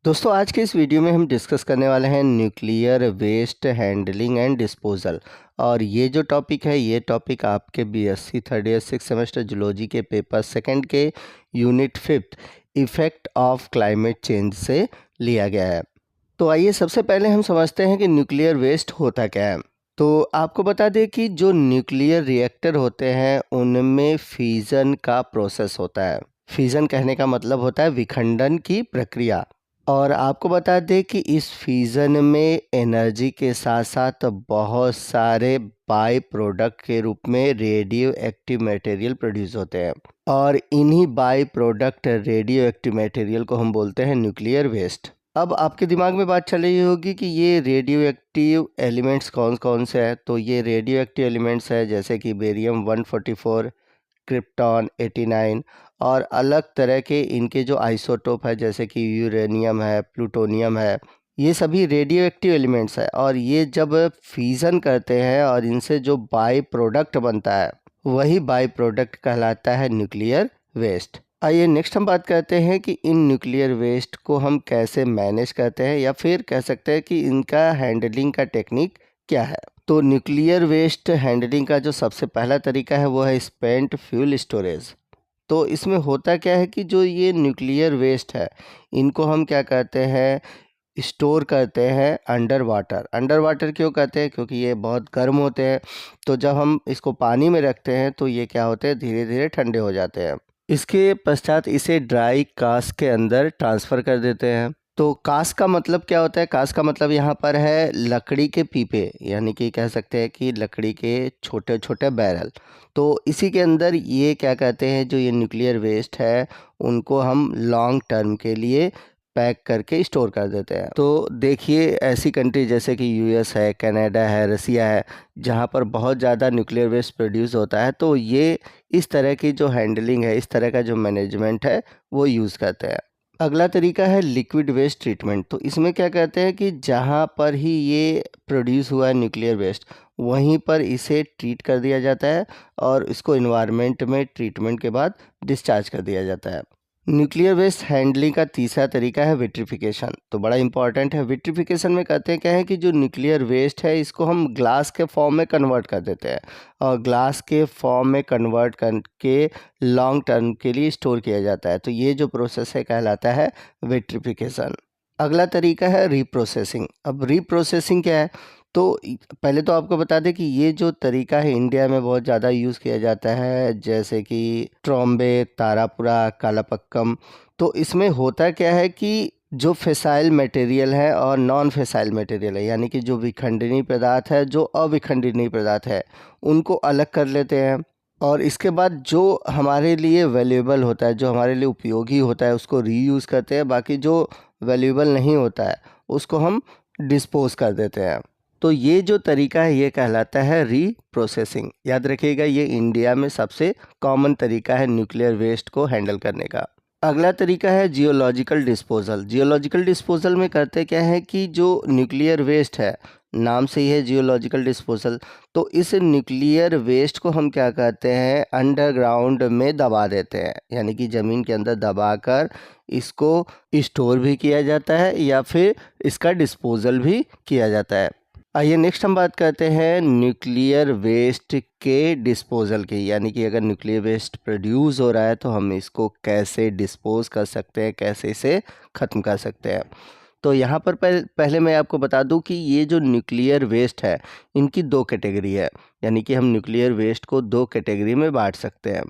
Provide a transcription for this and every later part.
दोस्तों आज के इस वीडियो में हम डिस्कस करने वाले हैं nuclear waste handling and disposal. और ये जो टॉपिक है ये टॉपिक आपके BSc third year six semester zoology के पेपर सेकंड के unit 5 effect of climate change से लिया गया है। तो आइए सबसे पहले हम समझते हैं कि न्यूक्लियर वेस्ट होता क्या है। तो आपको बता दें कि जो न्यूक्लियर रिएक्टर होते हैं उनमें फिजन का प्रोसेस होता है। फिजन कहने का मतलब होता है विखंडन की प्रक्रिया। और आपको बता दें कि इस फ्यूज़न में एनर्जी के साथ साथ बहुत सारे बाय प्रोडक्ट के रूप में रेडियो एक्टिव मटेरियल प्रोड्यूस होते हैं और इन्हीं by product radio active material को हम बोलते हैं न्यूक्लियर वेस्ट। अब आपके दिमाग में बात चल रही होगी कि ये रेडियो एक्टिव एलिमेंट्स कौन कौन से हैं। तो ये रेडियो एक्टिव एलिमेंट्स है जैसे कि बेरियम 144, क्रिप्टॉन 89 और अलग तरह के इनके जो आइसोटोप है जैसे कि यूरेनियम है, प्लूटोनियम है, ये सभी रेडियो एक्टिव एलिमेंट्स है। और ये जब फ्यूज़न करते हैं और इनसे जो बाय प्रोडक्ट बनता है वही बाय प्रोडक्ट कहलाता है न्यूक्लियर वेस्ट। आइए नेक्स्ट हम बात करते हैं कि इन न्यूक्लियर वेस्ट को हम कैसे मैनेज करते हैं या फिर कह सकते हैं कि इनका हैंडलिंग का टेक्निक क्या है। तो न्यूक्लियर वेस्ट हैंडलिंग का जो सबसे पहला तरीका है वो है स्पेंट फ्यूल स्टोरेज। तो इसमें होता क्या है कि जो ये न्यूक्लियर वेस्ट है इनको हम क्या करते हैं, स्टोर करते हैं अंडर वाटर। अंडर वाटर क्यों करते हैं? क्योंकि ये बहुत गर्म होते हैं। तो जब हम इसको पानी में रखते हैं तो ये क्या होते हैं, धीरे धीरे ठंडे हो जाते हैं। इसके पश्चात इसे ड्राई कास्ट के अंदर ट्रांसफ़र कर देते हैं। तो कास्ट का मतलब क्या होता है? कास्ट का मतलब यहाँ पर है लकड़ी के पीपे, यानी कि कह सकते हैं कि लकड़ी के छोटे छोटे बैरल। तो इसी के अंदर ये क्या कहते हैं, जो ये न्यूक्लियर वेस्ट है उनको हम लॉन्ग टर्म के लिए पैक करके स्टोर कर देते हैं। तो देखिए ऐसी कंट्री जैसे कि यूएस है, कनाडा है, रसिया है, जहाँ पर बहुत ज़्यादा न्यूक्लियर वेस्ट प्रोड्यूस होता है। तो ये इस तरह की जो हैंडलिंग है, इस तरह का जो मैनेजमेंट है वो यूज़ करते हैं। अगला तरीका है लिक्विड वेस्ट ट्रीटमेंट। तो इसमें क्या कहते हैं कि जहाँ पर ही ये प्रोड्यूस हुआ है न्यूक्लियर वेस्ट वहीं पर इसे ट्रीट कर दिया जाता है और इसको इन्वायरमेंट में ट्रीटमेंट के बाद डिस्चार्ज कर दिया जाता है। न्यूक्लियर वेस्ट हैंडलिंग का तीसरा तरीका है विट्रिफिकेशन। तो बड़ा इंपॉर्टेंट है। विट्रिफिकेशन में कहते हैं क्या है कि जो न्यूक्लियर वेस्ट है इसको हम ग्लास के फॉर्म में कन्वर्ट कर देते हैं और ग्लास के फॉर्म में कन्वर्ट करके लॉन्ग टर्म के लिए स्टोर किया जाता है। तो ये जो प्रोसेस है कहलाता है विट्रिफिकेशन। अगला तरीका है रीप्रोसेसिंग। अब रीप्रोसेसिंग क्या है? तो पहले तो आपको बता दें कि ये जो तरीका है इंडिया में बहुत ज़्यादा यूज़ किया जाता है, जैसे कि ट्रॉम्बे, तारापुरा, कालापक्कम। तो इसमें होता क्या है कि जो फिसाइल मटेरियल है और नॉन फिसाइल मटेरियल है, यानी कि जो विखंडनीय पदार्थ है, जो अविखंडनीय पदार्थ है, उनको अलग कर लेते हैं। और इसके बाद जो हमारे लिए वैल्यूएबल होता है, जो हमारे लिए उपयोगी होता है, उसको रीयूज़ करते हैं। बाकी जो वैल्यूएबल नहीं होता है उसको हम डिस्पोज कर देते हैं। तो ये जो तरीका है ये कहलाता है रीप्रोसेसिंग। याद रखिएगा ये इंडिया में सबसे कॉमन तरीका है न्यूक्लियर वेस्ट को हैंडल करने का। अगला तरीका है जियोलॉजिकल डिस्पोजल। जियोलॉजिकल डिस्पोजल में करते क्या है कि जो न्यूक्लियर वेस्ट है, नाम से ही है जियोलॉजिकल डिस्पोजल, तो इस न्यूक्लियर वेस्ट को हम क्या कहते हैं, अंडरग्राउंड में दबा देते हैं। यानी कि ज़मीन के अंदर दबाकर इसको स्टोर भी किया जाता है या फिर इसका डिस्पोजल भी किया जाता है। आइए नेक्स्ट हम बात करते हैं न्यूक्लियर वेस्ट के डिस्पोजल की। यानी कि अगर न्यूक्लियर वेस्ट प्रोड्यूस हो रहा है तो हम इसको कैसे डिस्पोज कर सकते हैं, कैसे इसे ख़त्म कर सकते हैं। तो यहाँ पर पहले मैं आपको बता दूं कि ये जो न्यूक्लियर वेस्ट है इनकी दो कैटेगरी है। यानी कि हम न्यूक्लियर वेस्ट को दो कैटेगरी में बांट सकते हैं।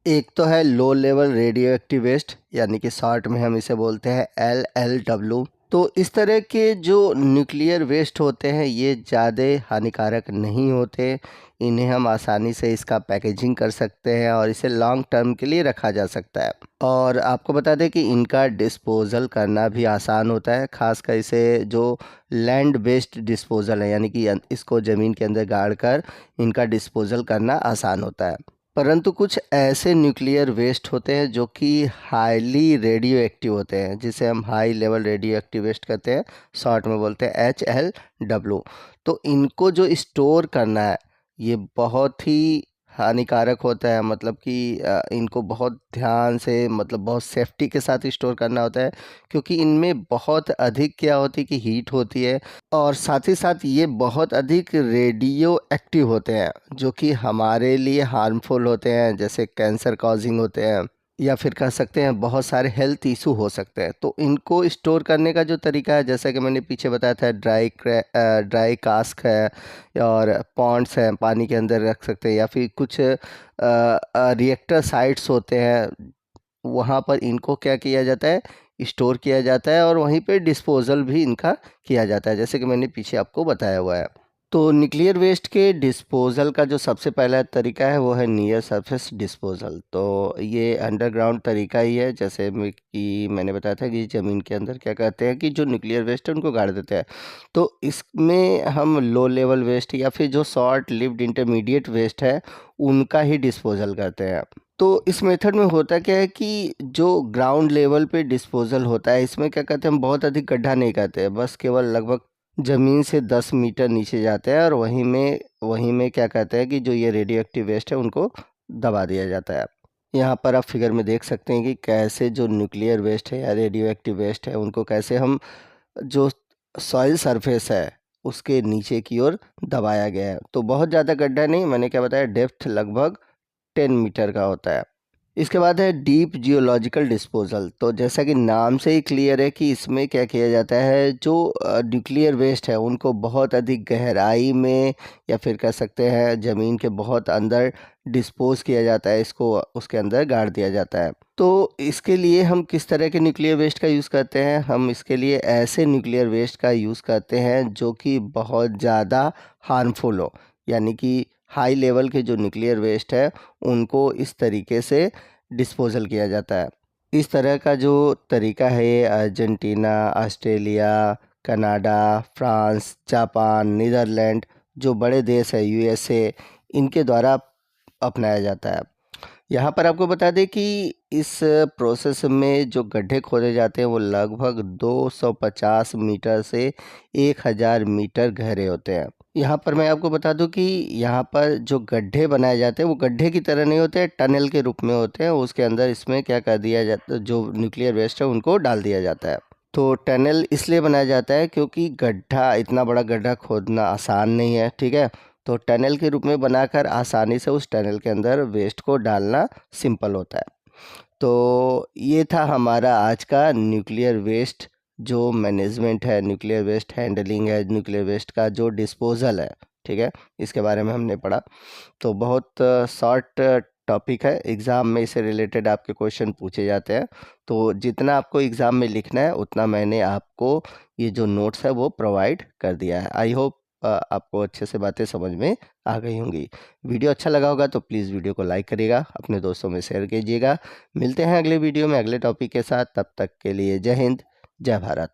एक तो है low level radio active waste, यानी कि शॉर्ट में हम इसे बोलते हैं LLW। तो इस तरह के जो न्यूक्लियर वेस्ट होते हैं ये ज़्यादा हानिकारक नहीं होते। इन्हें हम आसानी से इसका पैकेजिंग कर सकते हैं और इसे लॉन्ग टर्म के लिए रखा जा सकता है। और आपको बता दें कि इनका डिस्पोज़ल करना भी आसान होता है। ख़ासकर इसे जो लैंड बेस्ड डिस्पोज़ल है, यानी कि इसको ज़मीन के अंदर गाड़ कर इनका डिस्पोज़ल करना आसान होता है। परंतु कुछ ऐसे न्यूक्लियर वेस्ट होते हैं जो कि हाईली रेडियो एक्टिव होते हैं, जिसे हम high level radio active waste कहते हैं, शॉर्ट में बोलते हैं HLW। तो इनको जो स्टोर करना है ये बहुत ही हानिकारक होता है, मतलब कि इनको बहुत ध्यान से, मतलब बहुत सेफ्टी के साथ स्टोर करना होता है, क्योंकि इनमें बहुत अधिक क्या होती है कि हीट होती है, और साथ ही साथ ये बहुत अधिक रेडियो एक्टिव होते हैं, जो कि हमारे लिए हार्मफुल होते हैं, जैसे कैंसर कॉजिंग होते हैं, या फिर कह सकते हैं बहुत सारे हेल्थ इशू हो सकते हैं। तो इनको स्टोर करने का जो तरीका है, जैसा कि मैंने पीछे बताया था, ड्राई कास्क है, और पॉन्ड्स हैं, पानी के अंदर रख सकते हैं, या फिर कुछ रिएक्टर साइट्स होते हैं, वहाँ पर इनको क्या किया जाता है, स्टोर किया जाता है, और वहीं पे डिस्पोजल भी इनका किया जाता है, जैसे कि मैंने पीछे आपको बताया हुआ है। तो न्यूक्लियर वेस्ट के डिस्पोज़ल का जो सबसे पहला तरीका है वो है नियर सरफेस डिस्पोज़ल। तो ये अंडरग्राउंड तरीका ही है, जैसे कि मैंने बताया था कि ज़मीन के अंदर क्या करते हैं कि जो न्यूक्लियर वेस्ट है उनको गाड़ देते हैं। तो इसमें हम लो लेवल वेस्ट या फिर जो शॉर्ट लिव्ड इंटरमीडिएट वेस्ट है उनका ही डिस्पोज़ल करते हैं। तो इस मेथड में होता क्या है कि जो ग्राउंड लेवल पे डिस्पोज़ल होता है, इसमें क्या कहते हैं, हम बहुत अधिक गड्ढा नहीं करते हैं, बस केवल लगभग ज़मीन से 10 मीटर नीचे जाते हैं, और वहीं में क्या कहते हैं कि जो ये रेडियो एक्टिव वेस्ट है उनको दबा दिया जाता है। यहाँ पर आप फिगर में देख सकते हैं कि कैसे जो न्यूक्लियर वेस्ट है या रेडियो एक्टिव वेस्ट है उनको कैसे हम जो सॉइल सरफेस है उसके नीचे की ओर दबाया गया है। तो बहुत ज़्यादा गड्ढा नहीं, मैंने क्या बताया, डेप्थ लगभग 10 मीटर का होता है। इसके बाद है डीप जियोलॉजिकल डिस्पोजल। तो जैसा कि नाम से ही क्लियर है कि इसमें क्या किया जाता है, जो न्यूक्लियर वेस्ट है उनको बहुत अधिक गहराई में, या फिर कह सकते हैं ज़मीन के बहुत अंदर डिस्पोज किया जाता है, इसको उसके अंदर गाड़ दिया जाता है। तो इसके लिए हम किस तरह के न्यूक्लियर वेस्ट का यूज़ करते हैं, हम इसके लिए ऐसे न्यूक्लियर वेस्ट का यूज़ करते हैं जो कि बहुत ज़्यादा हार्मफुल हो, यानी कि हाई लेवल के जो न्यूक्लियर वेस्ट है उनको इस तरीके से डिस्पोज़ल किया जाता है। इस तरह का जो तरीका है ये Argentina, Australia, Canada, France, Japan, Netherlands, जो बड़े देश है यूएसए, इनके द्वारा अपनाया जाता है। यहाँ पर आपको बता दें कि इस प्रोसेस में जो गड्ढे खोदे जाते हैं वो लगभग 250 मीटर से 1000 मीटर गहरे होते हैं। यहाँ पर मैं आपको बता दूं कि यहाँ पर जो गड्ढे बनाए जाते हैं वो गड्ढे की तरह नहीं होते हैं, टनल के रूप में होते हैं। उसके अंदर इसमें क्या कर दिया जाता है, जो न्यूक्लियर वेस्ट है उनको डाल दिया जाता है। तो टनल इसलिए बनाया जाता है क्योंकि गड्ढा, इतना बड़ा गड्ढा खोदना आसान नहीं है, ठीक है। तो टनल के रूप में बनाकर आसानी से उस टनल के अंदर वेस्ट को डालना सिंपल होता है। तो ये था हमारा आज का न्यूक्लियर वेस्ट जो मैनेजमेंट है, न्यूक्लियर वेस्ट हैंडलिंग है, न्यूक्लियर वेस्ट का जो डिस्पोजल है, ठीक है, इसके बारे में हमने पढ़ा। तो बहुत शॉर्ट टॉपिक है, एग्ज़ाम में इससे रिलेटेड आपके क्वेश्चन पूछे जाते हैं। तो जितना आपको एग्ज़ाम में लिखना है उतना मैंने आपको ये जो नोट्स है वो प्रोवाइड कर दिया है। आई होप आपको अच्छे से बातें समझ में आ गई होंगी। वीडियो अच्छा लगा होगा तो प्लीज़ वीडियो को लाइक करिएगा, अपने दोस्तों में शेयर कीजिएगा। मिलते हैं अगले वीडियो में अगले टॉपिक के साथ, तब तक के लिए जय हिंद, जय भारत।